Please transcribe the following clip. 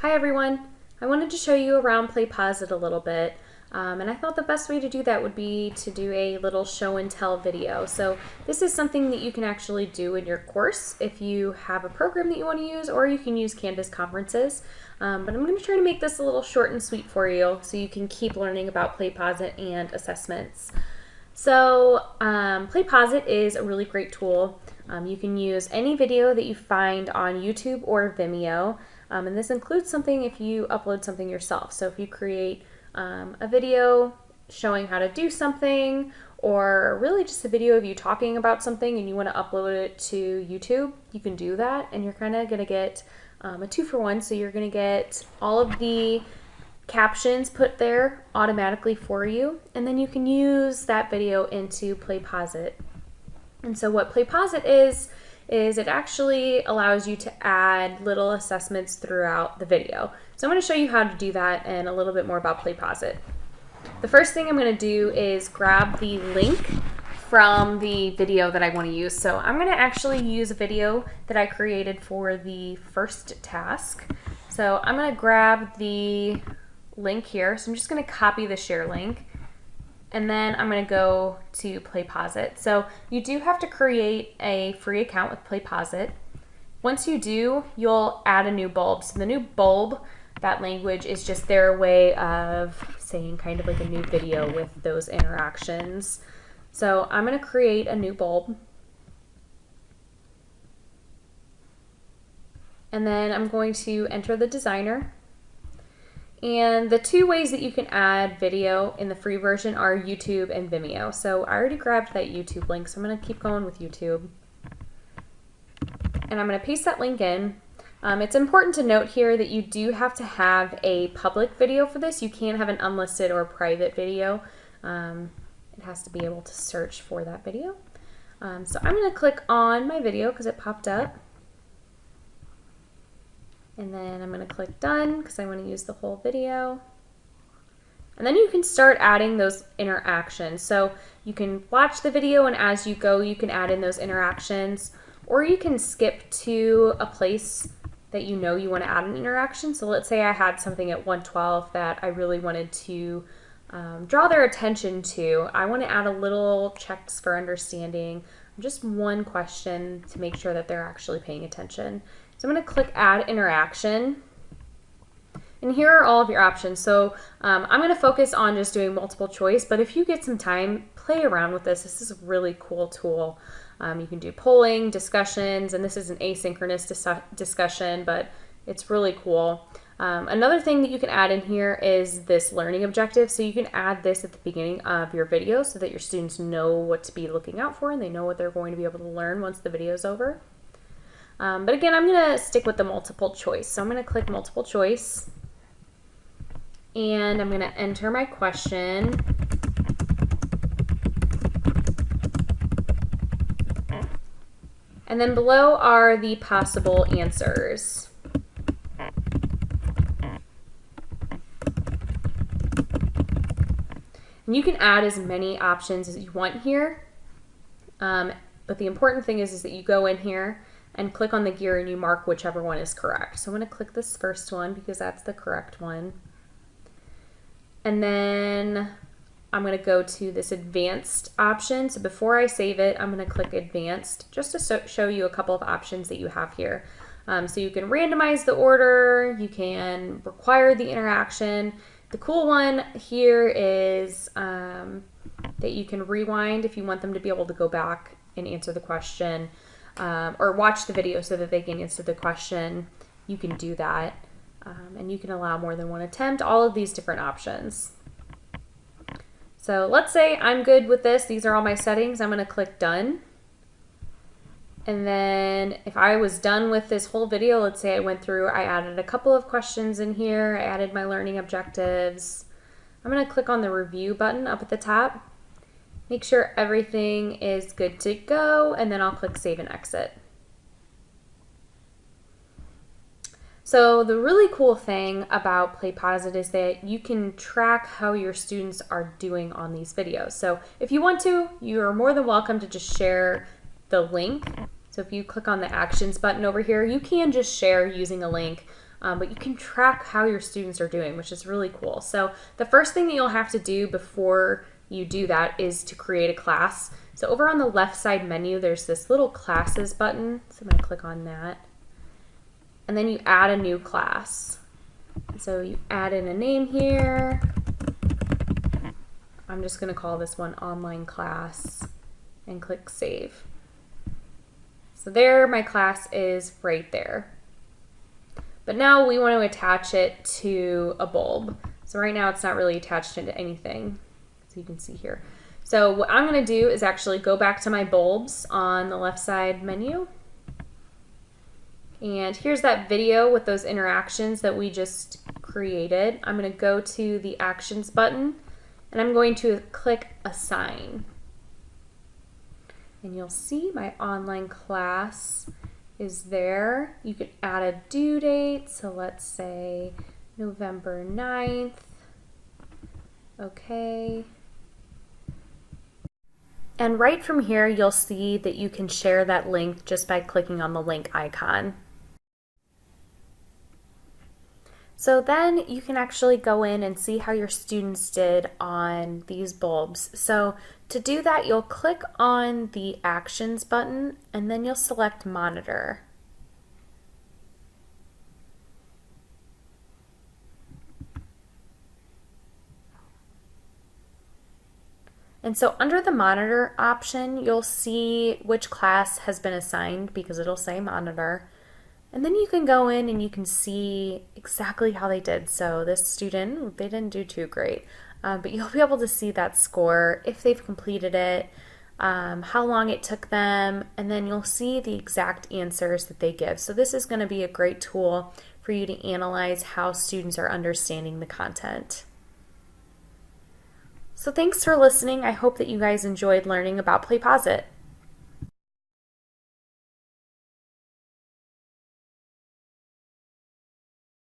Hi everyone! I wanted to show you around PlayPosit a little bit, and I thought the best way to do that would be to do a little show and tell video. So this is something that you can actually do in your course if you have a program that you want to use, or you can use Canvas conferences. But I'm going to try to make this a little short and sweet for you so you can keep learning about PlayPosit and assessments. So PlayPosit is a really great tool. You can use any video that you find on YouTube or Vimeo. And this includes something if you upload something yourself. So if you create a video showing how to do something, or really just a video of you talking about something and you want to upload it to YouTube, you can do that, and you're kind of going to get a 2-for-1. So you're going to get all of the captions put there automatically for you, and then you can use that video into PlayPosit. And so what PlayPosit is it actually allows you to add little assessments throughout the video. So I'm going to show you how to do that and a little bit more about PlayPosit. The first thing I'm going to do is grab the link from the video that I want to use. So I'm going to actually use a video that I created for the first task. So I'm going to grab the link here. So I'm just going to copy the share link. And then I'm going to go to PlayPosit. So you do have to create a free account with PlayPosit. Once you do, you'll add a new bulb. So the new bulb, that language is just their way of saying kind of like a new video with those interactions. So I'm going to create a new bulb. And then I'm going to enter the designer. And the two ways that you can add video in the free version are YouTube and Vimeo. So I already grabbed that YouTube link, so I'm going to keep going with YouTube. And I'm going to paste that link in. It's important to note here that you do have to have a public video for this. You can't have an unlisted or private video. It has to be able to search for that video. So I'm going to click on my video because it popped up. And then I'm going to click done because I want to use the whole video. And then you can start adding those interactions. So you can watch the video, and as you go you can add in those interactions, or you can skip to a place that you know you want to add an interaction. So let's say I had something at 112 that I really wanted to draw their attention to. I want to add a little checks for understanding, just one question to make sure that they're actually paying attention. So I'm going to click Add Interaction, and here are all of your options. So I'm going to focus on just doing multiple choice, but if you get some time, play around with this. This is a really cool tool. You can do polling, discussions, and this is an asynchronous discussion, but it's really cool. Another thing that you can add in here is this learning objective. So you can add this at the beginning of your video so that your students know what to be looking out for and they know what they're going to be able to learn once the video is over. But again, I'm going to stick with the multiple choice. So I'm going to click multiple choice, and I'm going to enter my question. And then below are the possible answers. And you can add as many options as you want here. But the important thing is that you go in here and click on the gear and you mark whichever one is correct. So I'm going to click this first one because that's the correct one. And then I'm going to go to this advanced option. So before I save it, I'm going to click advanced just to show you a couple of options that you have here. So you can randomize the order, you can require the interaction. The cool one here is that you can rewind if you want them to be able to go back and answer the question. Or watch the video so that they can answer the question. You can do that. And you can allow more than one attempt, all of these different options. So let's say I'm good with this. These are all my settings. I'm going to click done. And then if I was done with this whole video, let's say I went through, I added a couple of questions in here, I added my learning objectives. I'm going to click on the review button up at the top. Make sure everything is good to go, and then I'll click Save and Exit. So the really cool thing about PlayPosit is that you can track how your students are doing on these videos. So if you want to, you are more than welcome to just share the link. So if you click on the Actions button over here, you can just share using a link. but you can track how your students are doing, which is really cool. So the first thing that you'll have to do before you do that is to create a class. So over on the left side menu, there's this little classes button. So I'm going to click on that. And then you add a new class. So you add in a name here. I'm just going to call this one online class and click save. So there, my class is right there. But now we want to attach it to a bulb. So right now it's not really attached to anything, so you can see here. So what I'm going to do is actually go back to my bulbs on the left side menu. And here's that video with those interactions that we just created. I'm going to go to the actions button and I'm going to click assign. And you'll see my online class is there. You can add a due date. So let's say November 9th. Okay. And right from here, you'll see that you can share that link just by clicking on the link icon. So then you can actually go in and see how your students did on these bulbs. So to do that, you'll click on the Actions button and then you'll select Monitor. And so under the Monitor option, you'll see which class has been assigned because it'll say Monitor. And then you can go in and you can see exactly how they did. So this student, they didn't do too great, but you'll be able to see that score, if they've completed it, how long it took them, and then you'll see the exact answers that they give. So this is going to be a great tool for you to analyze how students are understanding the content. So thanks for listening. I hope that you guys enjoyed learning about PlayPosit.